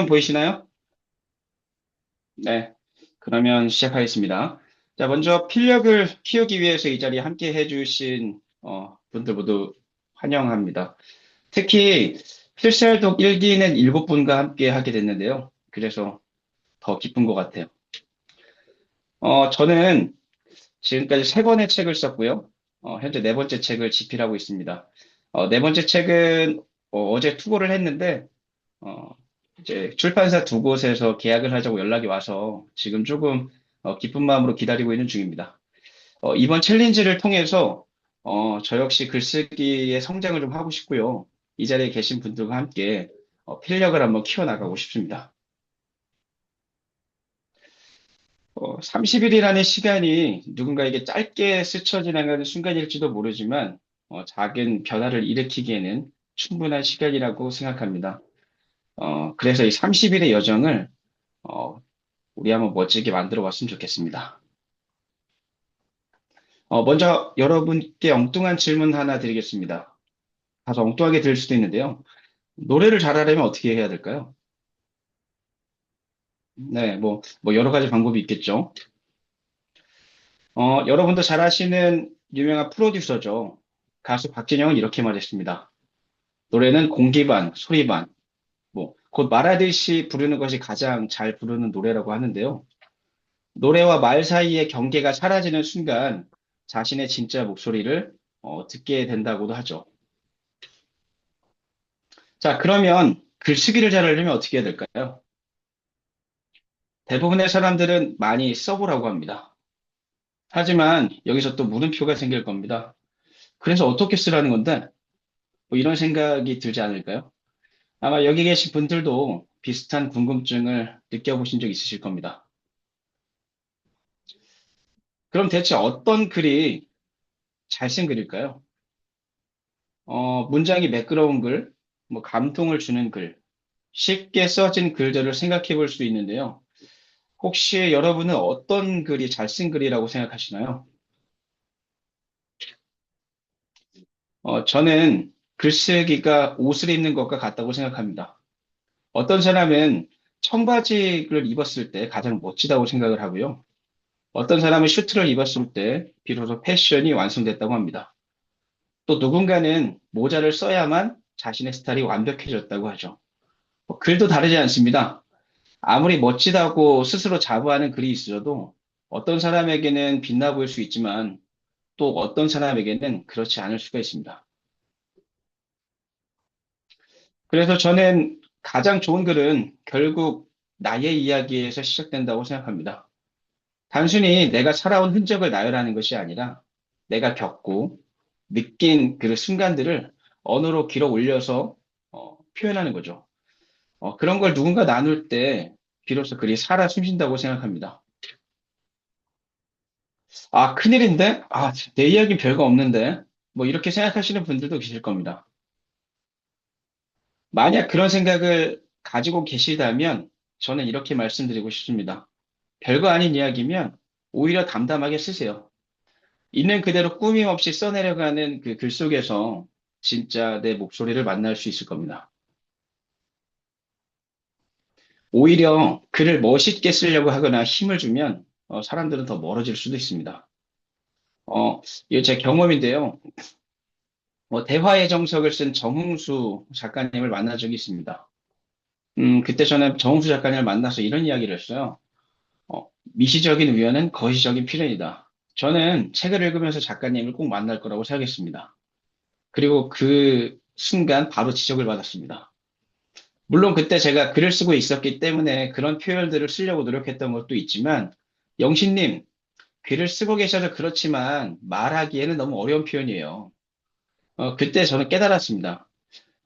화면 보이시나요? 네. 그러면 시작하겠습니다. 자, 먼저 필력을 키우기 위해서 이 자리에 함께 해주신 분들 모두 환영합니다. 특히 필살독 1기는 7분과 함께 하게 됐는데요. 그래서 더 기쁜 것 같아요. 저는 지금까지 3권의 책을 썼고요. 현재 4번째 책을 집필하고 있습니다. 4번째 책은 제 투고를 했는데 어, 이제 출판사 2곳에서 계약을 하자고 연락이 와서 지금 조금 기쁜 마음으로 기다리고 있는 중입니다. 이번 챌린지를 통해서 저 역시 글쓰기의 성장을 좀 하고 싶고요. 이 자리에 계신 분들과 함께 필력을 한번 키워나가고 싶습니다. 30일이라는 시간이 누군가에게 짧게 스쳐 지나가는 순간일지도 모르지만 작은 변화를 일으키기에는 충분한 시간이라고 생각합니다. 그래서 이 30일의 여정을 어, 우리 한번 멋지게 만들어 봤으면 좋겠습니다. 먼저 여러분께 엉뚱한 질문 하나 드리겠습니다. 다소 엉뚱하게 들릴 수도 있는데요. 노래를 잘하려면 어떻게 해야 될까요? 네, 뭐 여러 가지 방법이 있겠죠. 여러분도 잘 아시는 유명한 프로듀서죠. 가수 박진영은 이렇게 말했습니다. 노래는 공기 반, 소리 반, 곧 말하듯이 부르는 것이 가장 잘 부르는 노래라고 하는데요. 노래와 말 사이의 경계가 사라지는 순간 자신의 진짜 목소리를 듣게 된다고도 하죠. 자, 그러면 글쓰기를 잘하려면 어떻게 해야 될까요? 대부분의 사람들은 많이 써보라고 합니다. 하지만 여기서 또 물음표가 생길 겁니다. 그래서 어떻게 쓰라는 건데? 뭐 이런 생각이 들지 않을까요? 아마 여기 계신 분들도 비슷한 궁금증을 느껴보신 적 있으실 겁니다. 그럼 대체 어떤 글이 잘 쓴 글일까요? 문장이 매끄러운 글, 감동을 주는 글, 쉽게 써진 글들을 생각해 볼 수 있는데요. 혹시 여러분은 어떤 글이 잘 쓴 글이라고 생각하시나요? 저는 글쓰기가 옷을 입는 것과 같다고 생각합니다. 어떤 사람은 청바지를 입었을 때 가장 멋지다고 생각을 하고요. 어떤 사람은 슈트를 입었을 때 비로소 패션이 완성됐다고 합니다. 또 누군가는 모자를 써야만 자신의 스타일이 완벽해졌다고 하죠. 글도 다르지 않습니다. 아무리 멋지다고 스스로 자부하는 글이 있어도 어떤 사람에게는 빛나 보일 수 있지만 또 어떤 사람에게는 그렇지 않을 수가 있습니다. 그래서 저는 가장 좋은 글은 결국 나의 이야기에서 시작된다고 생각합니다. 단순히 내가 살아온 흔적을 나열하는 것이 아니라 내가 겪고 느낀 그 순간들을 언어로 길어 올려서 표현하는 거죠. 그런 걸 누군가 나눌 때 비로소 글이 살아 숨쉰다고 생각합니다. 아, 큰일인데? 아, 내 이야기는 별거 없는데? 뭐 이렇게 생각하시는 분들도 계실 겁니다. 만약 그런 생각을 가지고 계시다면 저는 이렇게 말씀드리고 싶습니다. 별거 아닌 이야기면 오히려 담담하게 쓰세요. 있는 그대로 꾸밈 없이 써내려가는 그 글 속에서 진짜 내 목소리를 만날 수 있을 겁니다. 오히려 글을 멋있게 쓰려고 하거나 힘을 주면 사람들은 더 멀어질 수도 있습니다. 이게 제 경험인데요. 대화의 정석을 쓴 정홍수 작가님을 만난 적이 있습니다. 그때 저는 정홍수 작가님을 만나서 이런 이야기를 했어요. 미시적인 우연은 거시적인 필연이다. 저는 책을 읽으면서 작가님을 꼭 만날 거라고 생각했습니다. 그리고 그 순간 바로 지적을 받았습니다. 물론 그때 제가 글을 쓰고 있었기 때문에 그런 표현들을 쓰려고 노력했던 것도 있지만, 영신님, 글을 쓰고 계셔서 그렇지만 말하기에는 너무 어려운 표현이에요. 그때 저는 깨달았습니다.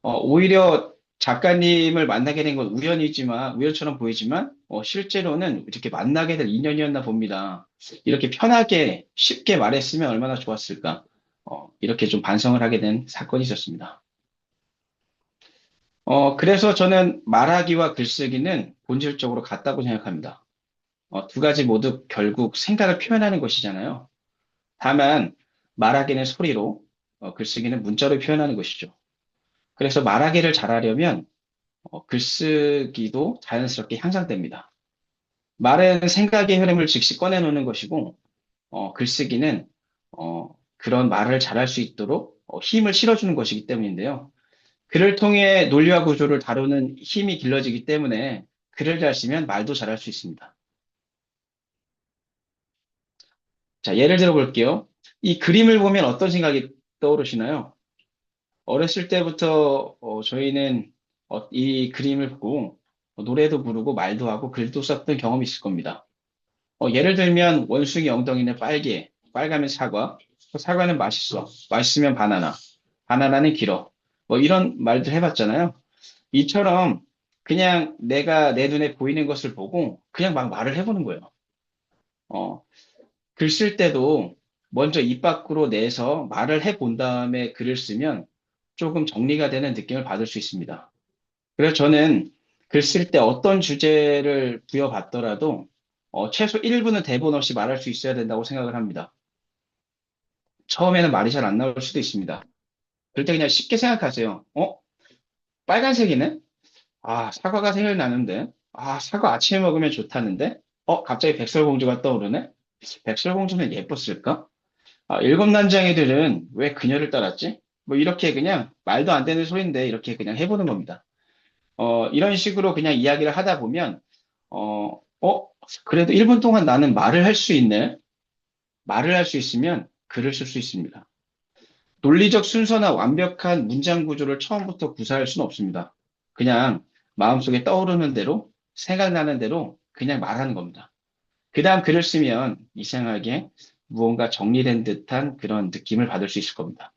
오히려 작가님을 만나게 된 건 우연이지만, 우연처럼 보이지만, 실제로는 이렇게 만나게 될 인연이었나 봅니다. 이렇게 편하게, 쉽게 말했으면 얼마나 좋았을까. 이렇게 좀 반성을 하게 된 사건이 있었습니다. 그래서 저는 말하기와 글쓰기는 본질적으로 같다고 생각합니다. 두 가지 모두 결국 생각을 표현하는 것이잖아요. 다만, 말하기는 소리로, 글쓰기는 문자로 표현하는 것이죠. 그래서 말하기를 잘하려면 글쓰기도 자연스럽게 향상됩니다. 말은 생각의 흐름을 즉시 꺼내놓는 것이고, 글쓰기는 그런 말을 잘할 수 있도록 힘을 실어주는 것이기 때문인데요. 글을 통해 논리와 구조를 다루는 힘이 길러지기 때문에 글을 잘 쓰면 말도 잘할 수 있습니다. 자, 예를 들어 볼게요. 이 그림을 보면 어떤 생각이 떠오르시나요? 어렸을 때부터 저희는 이 그림을 보고 노래도 부르고 말도 하고 글도 썼던 경험이 있을 겁니다. 예를 들면 원숭이 엉덩이는 빨개, 빨가면 사과, 사과는 맛있어, 맛있으면 바나나, 바나나는 길어. 뭐 이런 말들 해봤잖아요. 이처럼 그냥 내가 내 눈에 보이는 것을 보고 그냥 막 말을 해보는 거예요. 어, 글 쓸 때도 먼저 입 밖으로 내서 말을 해본 다음에 글을 쓰면 조금 정리가 되는 느낌을 받을 수 있습니다. 그래서 저는 글 쓸 때 어떤 주제를 부여받더라도 최소 1분은 대본 없이 말할 수 있어야 된다고 생각을 합니다. 처음에는 말이 잘 안 나올 수도 있습니다. 그럴 때 그냥 쉽게 생각하세요. 빨간색이네? 아, 사과가 생각나는데. 아, 사과 아침에 먹으면 좋다는데? 갑자기 백설공주가 떠오르네? 백설공주는 예뻤을까? 아, 일곱 난장이들은 왜 그녀를 따랐지? 뭐 이렇게 그냥 말도 안 되는 소리인데 이렇게 그냥 해보는 겁니다. 이런 식으로 그냥 이야기를 하다 보면, 어, 어, 그래도 1분 동안 나는 말을 할 수 있네? 말을 할 수 있으면 글을 쓸 수 있습니다. 논리적 순서나 완벽한 문장 구조를 처음부터 구사할 수는 없습니다. 그냥 마음속에 떠오르는 대로, 생각나는 대로 그냥 말하는 겁니다. 그 다음 글을 쓰면 이상하게 무언가 정리된 듯한 그런 느낌을 받을 수 있을 겁니다.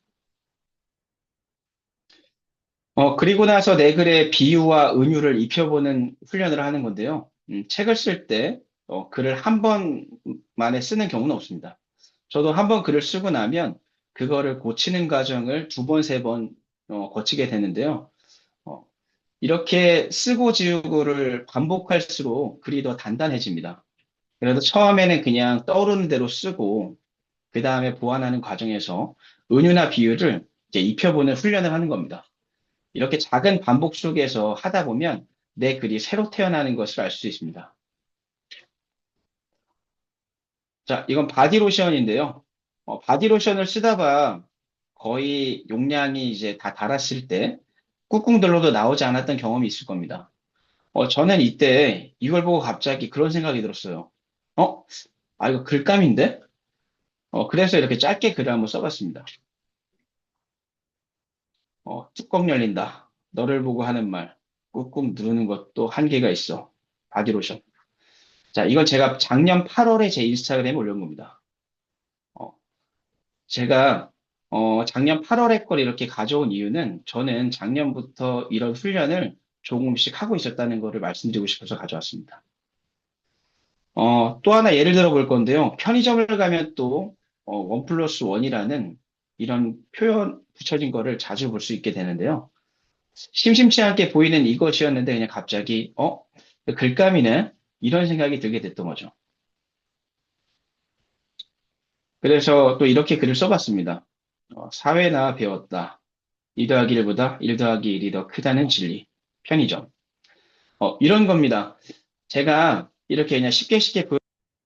그리고 나서 내 글에 비유와 은유를 입혀보는 훈련을 하는 건데요. 책을 쓸 때, 글을 한 번만에 쓰는 경우는 없습니다. 저도 한 번 글을 쓰고 나면 그거를 고치는 과정을 두 번, 세 번, 거치게 되는데요. 어, 이렇게 쓰고 지우고를 반복할수록 글이 더 단단해집니다. 그래서 처음에는 그냥 떠오르는 대로 쓰고, 그 다음에 보완하는 과정에서 은유나 비유를 이제 입혀보는 훈련을 하는 겁니다. 이렇게 작은 반복 속에서 하다 보면 내 글이 새로 태어나는 것을 알 수 있습니다. 자, 이건 바디로션인데요. 바디로션을 쓰다가 거의 용량이 이제 다 닳았을 때 꾹꾹 눌러도 나오지 않았던 경험이 있을 겁니다. 저는 이때 이걸 보고 갑자기 그런 생각이 들었어요. 어? 이거 글감인데? 그래서 이렇게 짧게 글을 한번 써봤습니다. 뚜껑 열린다. 너를 보고 하는 말. 꾹꾹 누르는 것도 한계가 있어. 바디로션. 자, 이건 제가 작년 8월에 제 인스타그램에 올린 겁니다. 어, 제가 작년 8월에 걸 이렇게 가져온 이유는 저는 작년부터 이런 훈련을 조금씩 하고 있었다는 것을 말씀드리고 싶어서 가져왔습니다. 또 하나 예를 들어 볼 건데요. 편의점을 가면 또 원 플러스 원이라는 이런 표현 붙여진 거를 자주 볼 수 있게 되는데요. 심심치 않게 보이는 이것이었는데 그냥 갑자기 글감이네? 이런 생각이 들게 됐던 거죠. 그래서 또 이렇게 글을 써봤습니다. 사회나 배웠다. 2 더하기 1보다 1 더하기 1이 더 크다는 진리. 편의점. 이런 겁니다. 제가 이렇게 그냥 쉽게 쉽게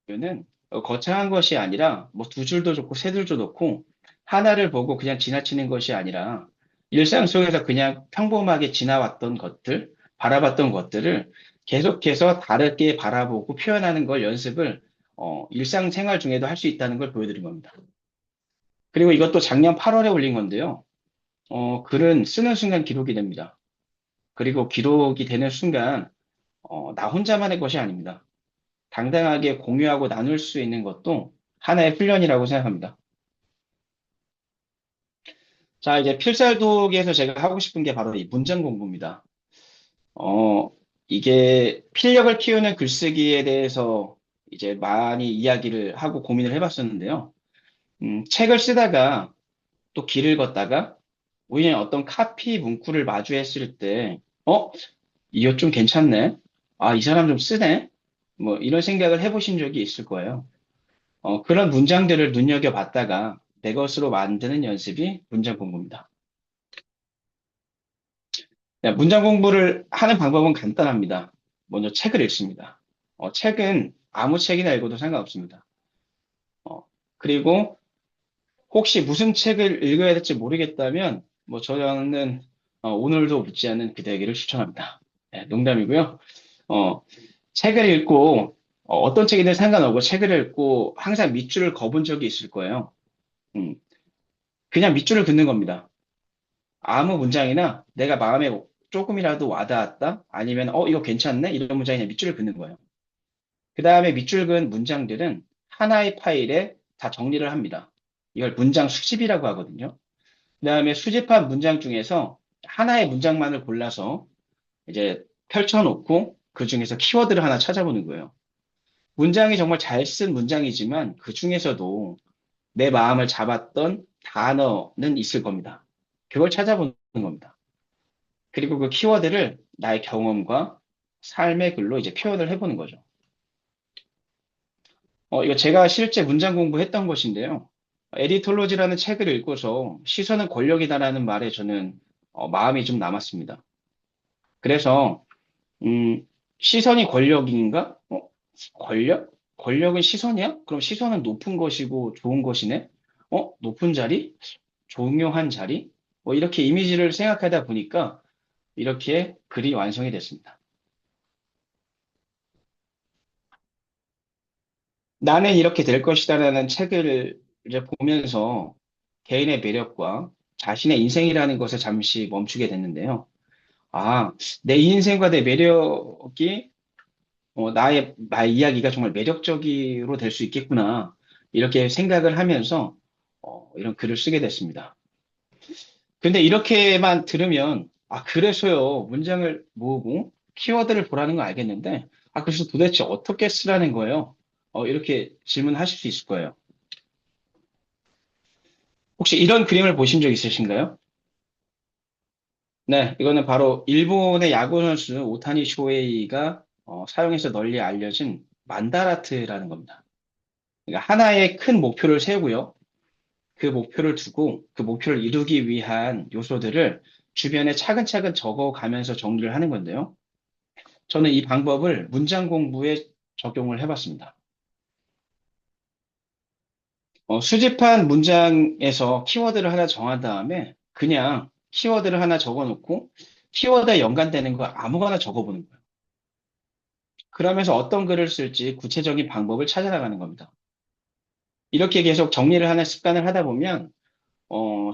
보여주는 거창한 것이 아니라 뭐 두 줄도 좋고 세 줄도 좋고 하나를 보고 그냥 지나치는 것이 아니라 일상 속에서 그냥 평범하게 지나왔던 것들, 바라봤던 것들을 계속해서 다르게 바라보고 표현하는 걸 연습을 일상생활 중에도 할 수 있다는 걸 보여드린 겁니다. 그리고 이것도 작년 8월에 올린 건데요. 글은 쓰는 순간 기록이 됩니다. 그리고 기록이 되는 순간, 나 혼자만의 것이 아닙니다. 당당하게 공유하고 나눌 수 있는 것도 하나의 훈련이라고 생각합니다. 자, 이제 필살독에서 제가 하고 싶은 게 바로 이 문장 공부입니다. 어, 이게 필력을 키우는 글쓰기에 대해서 이제 많이 이야기를 하고 고민을 해봤었는데요. 책을 쓰다가 또 길을 걷다가 우연히 어떤 카피 문구를 마주했을 때, 이거 좀 괜찮네. 아, 이 사람 좀 쓰네. 뭐 이런 생각을 해보신 적이 있을 거예요. 그런 문장들을 눈여겨봤다가 내 것으로 만드는 연습이 문장 공부입니다. 문장 공부를 하는 방법은 간단합니다. 먼저 책을 읽습니다. 책은 아무 책이나 읽어도 상관없습니다. 어, 그리고 혹시 무슨 책을 읽어야 될지 모르겠다면, 저는 오늘도 묻지 않는 그대에게를 추천합니다. 네, 농담이고요. 어, 책을 읽고, 떤 책이든 상관없고, 책을 읽고 항상 밑줄을 그어본 적이 있을 거예요. 음, 그냥 밑줄을 긋는 겁니다. 아무 문장이나 내가 마음에 조금이라도 와닿았다? 아니면, 이거 괜찮네? 이런 문장에 그냥 밑줄을 긋는 거예요. 그 다음에 밑줄 그은 문장들은 하나의 파일에 다 정리를 합니다. 이걸 문장 수집이라고 하거든요. 그 다음에 수집한 문장 중에서 하나의 문장만을 골라서 이제 펼쳐놓고 그 중에서 키워드를 하나 찾아보는 거예요. 문장이 정말 잘 쓴 문장이지만 그 중에서도 내 마음을 잡았던 단어는 있을 겁니다. 그걸 찾아보는 겁니다. 그리고 그 키워드를 나의 경험과 삶의 글로 이제 표현을 해보는 거죠. 이거 제가 실제 문장 공부했던 것인데요. 에디톨로지라는 책을 읽고서 시선은 권력이다라는 말에 저는 마음이 좀 남았습니다. 그래서 음, 시선이 권력인가? 권력? 권력은 시선이야? 그럼 시선은 높은 것이고 좋은 것이네? 높은 자리? 중요한 자리? 이렇게 이미지를 생각하다 보니까 이렇게 글이 완성이 됐습니다. 나는 이렇게 될 것이다라는 책을 이제 보면서 개인의 매력과 자신의 인생이라는 것에 잠시 멈추게 됐는데요. 아, 내 인생과 내 매력이 나의 이야기가 정말 매력적으로 될 수 있겠구나. 이렇게 생각을 하면서 이런 글을 쓰게 됐습니다. 근데 이렇게만 들으면, 그래서요, 문장을 모으고 키워드를 보라는 거 알겠는데, 그래서 도대체 어떻게 쓰라는 거예요? 이렇게 질문하실 수 있을 거예요. 혹시 이런 그림을 보신 적 있으신가요? 네, 이거는 바로 일본의 야구 선수 오타니 쇼헤이가 사용해서 널리 알려진 만다라트라는 겁니다. 그러니까 하나의 큰 목표를 세우고요. 그 목표를 두고 그 목표를 이루기 위한 요소들을 주변에 차근차근 적어가면서 정리를 하는 건데요. 저는 이 방법을 문장 공부에 적용을 해봤습니다. 수집한 문장에서 키워드를 하나 정한 다음에 그냥 키워드를 하나 적어놓고 키워드에 연관되는 거 아무거나 적어보는 거예요. 그러면서 어떤 글을 쓸지 구체적인 방법을 찾아나가는 겁니다. 이렇게 계속 정리를 하는 습관을 하다 보면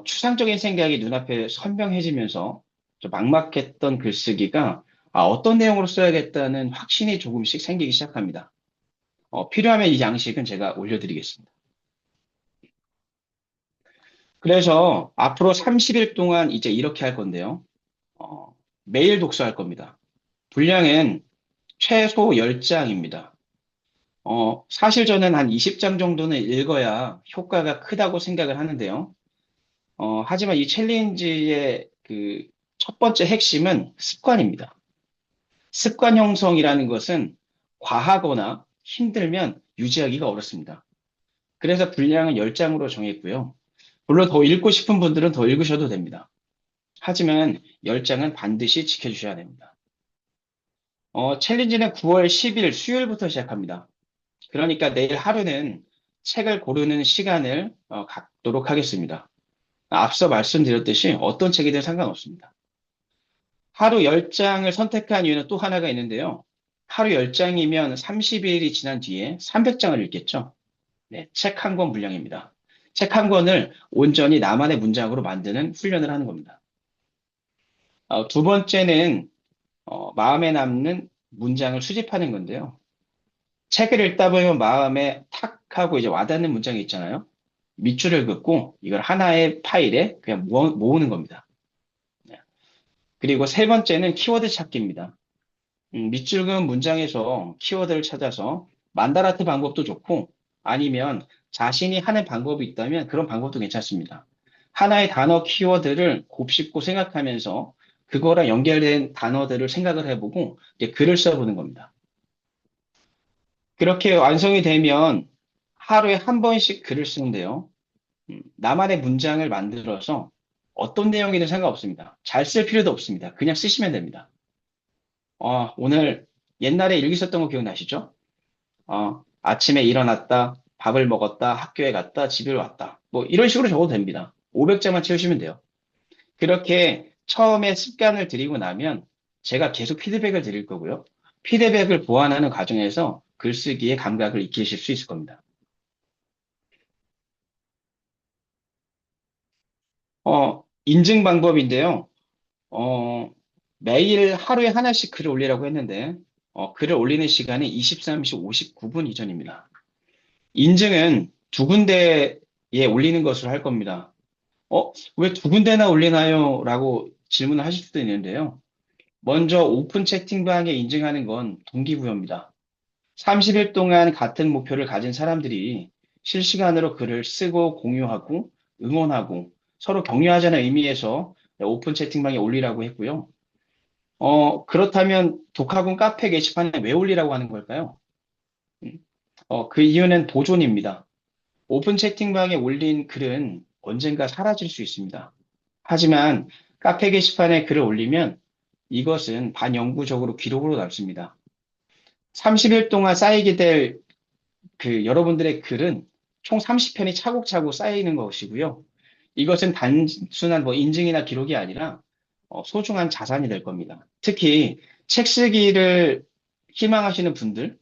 추상적인 생각이 눈앞에 선명해지면서 좀 막막했던 글쓰기가 어떤 내용으로 써야겠다는 확신이 조금씩 생기기 시작합니다. 필요하면 이 양식은 제가 올려드리겠습니다. 그래서 앞으로 30일 동안 이제 이렇게 할 건데요. 어, 매일 독서할 겁니다. 분량은 최소 10장입니다. 사실 저는 한 20장 정도는 읽어야 효과가 크다고 생각을 하는데요. 하지만 이 챌린지의 그 첫 번째 핵심은 습관입니다. 습관 형성이라는 것은 과하거나 힘들면 유지하기가 어렵습니다. 그래서 분량은 10장으로 정했고요. 물론 더 읽고 싶은 분들은 더 읽으셔도 됩니다. 하지만 10장은 반드시 지켜주셔야 됩니다. 챌린지는 9월 10일 수요일부터 시작합니다. 그러니까 내일 하루는 책을 고르는 시간을 갖도록 하겠습니다. 앞서 말씀드렸듯이 어떤 책이든 상관없습니다. 하루 10장을 선택한 이유는 또 하나가 있는데요. 하루 10장이면 30일이 지난 뒤에 300장을 읽겠죠. 네, 책 한 권 분량입니다. 책 한 권을 온전히 나만의 문장으로 만드는 훈련을 하는 겁니다. 두 번째는 마음에 남는 문장을 수집하는 건데요. 책을 읽다 보면 마음에 탁 하고 이제 와닿는 문장이 있잖아요. 밑줄을 긋고 이걸 하나의 파일에 그냥 모으는 겁니다. 네. 그리고 세 번째는 키워드 찾기입니다. 밑줄 그은 문장에서 키워드를 찾아서 만다라트 방법도 좋고 아니면 자신이 하는 방법이 있다면 그런 방법도 괜찮습니다. 하나의 단어 키워드를 곱씹고 생각하면서 그거랑 연결된 단어들을 생각을 해보고 이제 글을 써보는 겁니다. 그렇게 완성이 되면 하루에 한 번씩 글을 쓰는데요. 나만의 문장을 만들어서 어떤 내용이든 상관없습니다. 잘 쓸 필요도 없습니다. 그냥 쓰시면 됩니다. 오늘 옛날에 일기 썼던 거 기억나시죠? 아침에 일어났다, 밥을 먹었다, 학교에 갔다, 집에 왔다. 뭐 이런 식으로 적어도 됩니다. 500자만 채우시면 돼요. 그렇게 처음에 습관을 들이고 나면 제가 계속 피드백을 드릴 거고요. 피드백을 보완하는 과정에서 글쓰기의 감각을 익히실 수 있을 겁니다. 인증 방법인데요. 어, 매일 하루에 하나씩 글을 올리라고 했는데, 글을 올리는 시간이 23시 59분 이전입니다. 인증은 두 군데에 올리는 것으로 할 겁니다. 왜 두 군데나 올리나요? 라고 질문을 하실 수도 있는데요. 먼저 오픈 채팅방에 인증하는 건 동기부여입니다. 30일 동안 같은 목표를 가진 사람들이 실시간으로 글을 쓰고 공유하고 응원하고 서로 격려하자는 의미에서 오픈 채팅방에 올리라고 했고요. 그렇다면 독학원 카페 게시판에 왜 올리라고 하는 걸까요? 음, 그 이유는 보존입니다. 오픈 채팅방에 올린 글은 언젠가 사라질 수 있습니다. 하지만 카페 게시판에 글을 올리면 이것은 반영구적으로 기록으로 남습니다. 30일 동안 쌓이게 될 여러분들의 글은 총 30편이 차곡차곡 쌓이는 것이고요. 이것은 단순한 뭐 인증이나 기록이 아니라 소중한 자산이 될 겁니다. 특히 책 쓰기를 희망하시는 분들,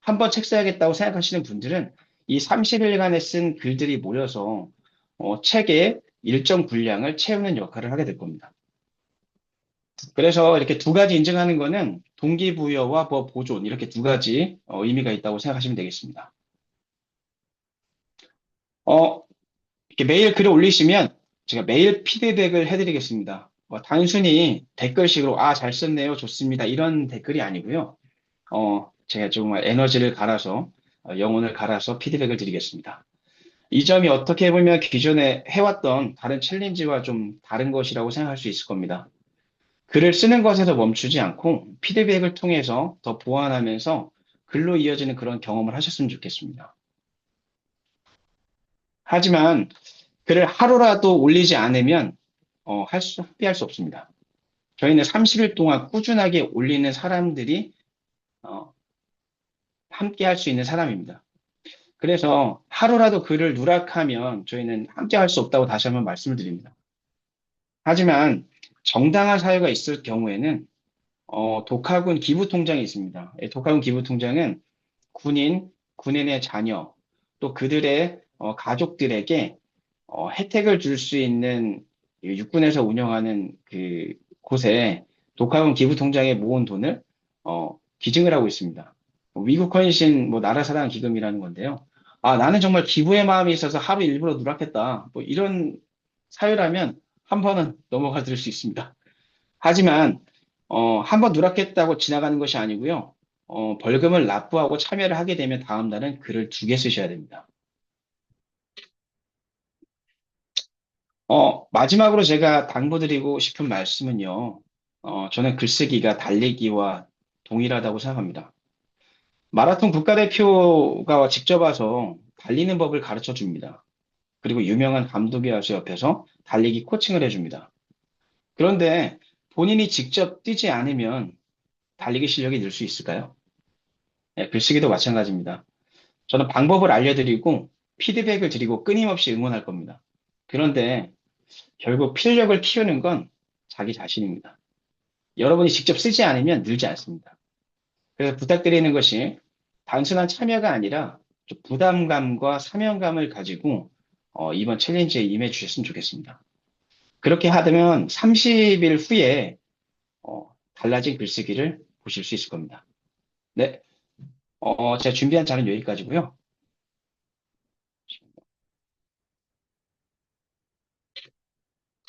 한번 책 써야겠다고 생각하시는 분들은 이 30일간에 쓴 글들이 모여서 책의 일정 분량을 채우는 역할을 하게 될 겁니다. 그래서 이렇게 두 가지 인증하는 거는 동기부여와 뭐 보존 이렇게 두 가지 의미가 있다고 생각하시면 되겠습니다. 어, 이렇게 매일 글을 올리시면 제가 매일 피드백을 해드리겠습니다. 단순히 댓글식으로 잘 썼네요, 좋습니다 이런 댓글이 아니고요. 제가 정말 에너지를 갈아서 영혼을 갈아서 피드백을 드리겠습니다. 이 점이 어떻게 보면 기존에 해왔던 다른 챌린지와 좀 다른 것이라고 생각할 수 있을 겁니다. 글을 쓰는 것에서 멈추지 않고 피드백을 통해서 더 보완하면서 글로 이어지는 그런 경험을 하셨으면 좋겠습니다. 하지만 글을 하루라도 올리지 않으면 합의할 수 없습니다. 저희는 30일 동안 꾸준하게 올리는 사람들이 어, 함께 할 수 있는 사람입니다. 그래서 하루라도 글을 누락하면 저희는 함께 할 수 없다고 다시 한번 말씀을 드립니다. 하지만 정당한 사유가 있을 경우에는 독학군 기부통장이 있습니다. 독학군 기부통장은 군인의 자녀, 또 그들의 가족들에게 혜택을 줄 수 있는 육군에서 운영하는 그 곳에 독학군 기부통장에 모은 돈을 기증을 하고 있습니다. 위국 헌신 뭐 나라사랑 기금이라는 건데요. 나는 정말 기부의 마음이 있어서 하루 일부러 누락했다. 뭐 이런 사유라면 한 번은 넘어가 드릴 수 있습니다. 하지만 한 번 누락했다고 지나가는 것이 아니고요. 벌금을 납부하고 참여를 하게 되면 다음 달은 글을 두 개 쓰셔야 됩니다. 마지막으로 제가 당부드리고 싶은 말씀은요. 저는 글쓰기가 달리기와 동일하다고 생각합니다. 마라톤 국가대표가 직접 와서 달리는 법을 가르쳐 줍니다. 그리고 유명한 감독이 와서 옆에서 달리기 코칭을 해줍니다. 그런데 본인이 직접 뛰지 않으면 달리기 실력이 늘 수 있을까요? 네, 글쓰기도 마찬가지입니다. 저는 방법을 알려드리고 피드백을 드리고 끊임없이 응원할 겁니다. 그런데 결국 필력을 키우는 건 자기 자신입니다. 여러분이 직접 쓰지 않으면 늘지 않습니다. 그래서 부탁드리는 것이 단순한 참여가 아니라 좀 부담감과 사명감을 가지고 이번 챌린지에 임해 주셨으면 좋겠습니다. 그렇게 하면 30일 후에 달라진 글쓰기를 보실 수 있을 겁니다. 네, 제가 준비한 자료는 여기까지고요.